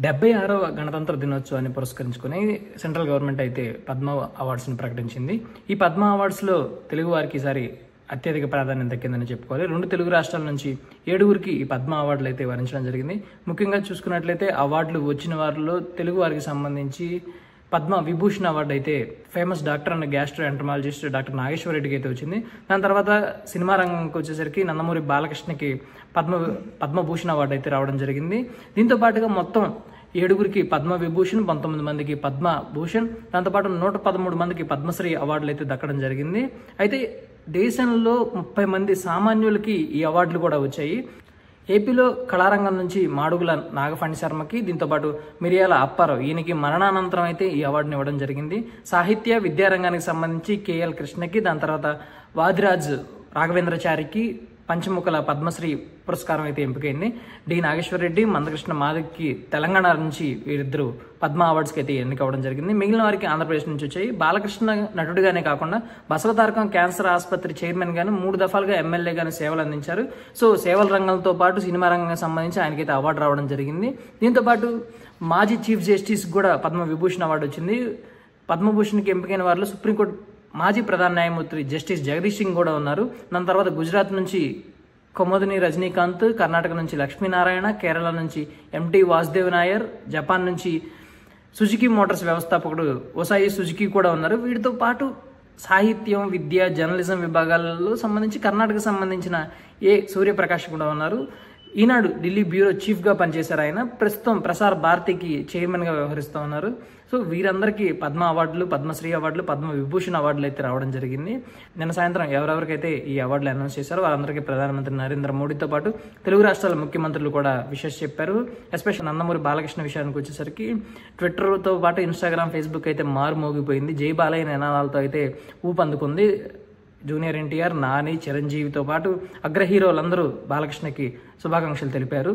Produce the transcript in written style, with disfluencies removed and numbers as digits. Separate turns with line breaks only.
76వ గణతంత్ర దినోత్సవాన్ని పురస్కరించుకుని సెంట్రల్ గవర్నమెంట్ అయితే పద్మ అవార్డ్స్ని ప్రకటించింది. ఈ పద్మ అవార్డ్స్లో తెలుగు వారికి ఈసారి అత్యధిక ప్రాధాన్యం దక్కిందని చెప్పుకోవాలి. 2 తెలుగు రాష్ట్రాల నుంచి 7గురికి ఈ పద్మ అవార్డులు అయితే వరించడం జరిగింది. ముఖ్యంగా చూసుకున్నట్లయితే అవార్డులు వచ్చిన వారిలో తెలుగు వారికి సంబంధించి పద్మ విభూషణ్ అవార్డు అయితే famous doctor and gastroenterologist doctor Nageswara రెడ్డికి అయితే వచ్చింది. దాని తర్వాత సినిమా రంగంకి వచ్చేసరికి నందమూరి బాలకృష్ణకి పద్మభూషణ్ అవార్డు అయితే రావడం జరిగింది. దీంతో పాటుగా మొత్తం 7గురికి పద్మ విభూషణ్, 19 మందికి పద్మభూషణ్, దాంతోపాటు 113 మందికి పద్మశ్రీ అవార్డులు అయితే దక్కడం జరిగింది. అయితే దేశంలో 30 మంది సామాన్యులకి ఈ అవార్డులు కూడా వచ్చాయి. ఏపీలో కళారంగం నుంచి మాడుగుల నాగఫణి శర్మకి, దీంతోపాటు మిరియాల అప్పారావు ఈయనకి మరణానంతరం అయితే ఈ అవార్డుని ఇవ్వడం జరిగింది. సాహిత్య విద్యారంగానికి సంబంధించి కేఎల్ కృష్ణకి, దాని తర్వాత వాదిరాజ్ రాఘవేంద్రచారికి పంచముఖల పద్మశ్రీ పురస్కారం అయితే ఎంపికైంది. డి నాగేశ్వర రెడ్డి, మందకృష్ణ మాదిక్కి తెలంగాణ నుంచి వీరిద్దరు పద్మ అవార్డ్స్కి అయితే ఎన్నికవడం జరిగింది. మిగిలిన వారికి ఆంధ్రప్రదేశ్ నుంచి వచ్చాయి. బాలకృష్ణ నటుడిగానే కాకుండా బసవతారకం క్యాన్సర్ ఆసుపత్రి చైర్మన్ గాను 3 దఫాలుగా ఎమ్మెల్యే గాను సేవలు అందించారు. సో సేవల రంగంతో పాటు సినిమా రంగానికి సంబంధించి ఆయనకైతే అవార్డు రావడం జరిగింది. దీంతో పాటు మాజీ చీఫ్ జస్టిస్ కూడా పద్మ విభూషణ్ అవార్డు వచ్చింది. పద్మభూషణ్కి ఎంపికైన వారిలో సుప్రీంకోర్టు మాజీ ప్రధాన న్యాయమూర్తి జస్టిస్ జగదీష్ సింగ్ కూడా ఉన్నారు. దాని తర్వాత గుజరాత్ నుంచి కొమోదిని రజనీకాంత్, కర్ణాటక నుంచి లక్ష్మీనారాయణ, కేరళ నుంచి ఎంటి వాసుదేవ్ నాయర్, జపాన్ నుంచి సుజుకి మోటార్స్ వ్యవస్థాపకుడు ఒసాయి సుజుకి కూడా ఉన్నారు. వీటితో పాటు సాహిత్యం, విద్య, జర్నలిజం విభాగాలలో సంబంధించి కర్ణాటకకు సంబంధించిన సూర్యప్రకాష్ కూడా ఉన్నారు. ఈనాడు ఢిల్లీ బ్యూరో చీఫ్గా పనిచేశారు ఆయన. ప్రస్తుతం ప్రసార్ భారతికి చైర్మన్గా వ్యవహరిస్తూ ఉన్నారు. సో వీరందరికీ పద్మ అవార్డులు, పద్మశ్రీ అవార్డులు, పద్మ విభూషణ్ అవార్డులు అయితే రావడం జరిగింది. నిన్న సాయంత్రం ఎవరెవరికైతే ఈ అవార్డులు అనౌన్స్ చేశారో వారందరికీ ప్రధానమంత్రి నరేంద్ర మోడీతో పాటు తెలుగు రాష్ట్రాల ముఖ్యమంత్రులు కూడా విషెస్ చెప్పారు. ఎస్పెషల్ నందమూరి బాలకృష్ణ విషయానికి వచ్చేసరికి ట్విట్టర్తో పాటు ఇన్స్టాగ్రామ్, ఫేస్బుక్ అయితే మారుమోగిపోయింది. జై బాలయ్య నినాదాలతో అయితే ఊపందుకుంది. జూనియర్ ఎన్టీఆర్, నాని, చిరంజీవితో పాటు అగ్ర హీరోలందరూ బాలకృష్ణకి శుభాకాంక్షలు తెలిపారు.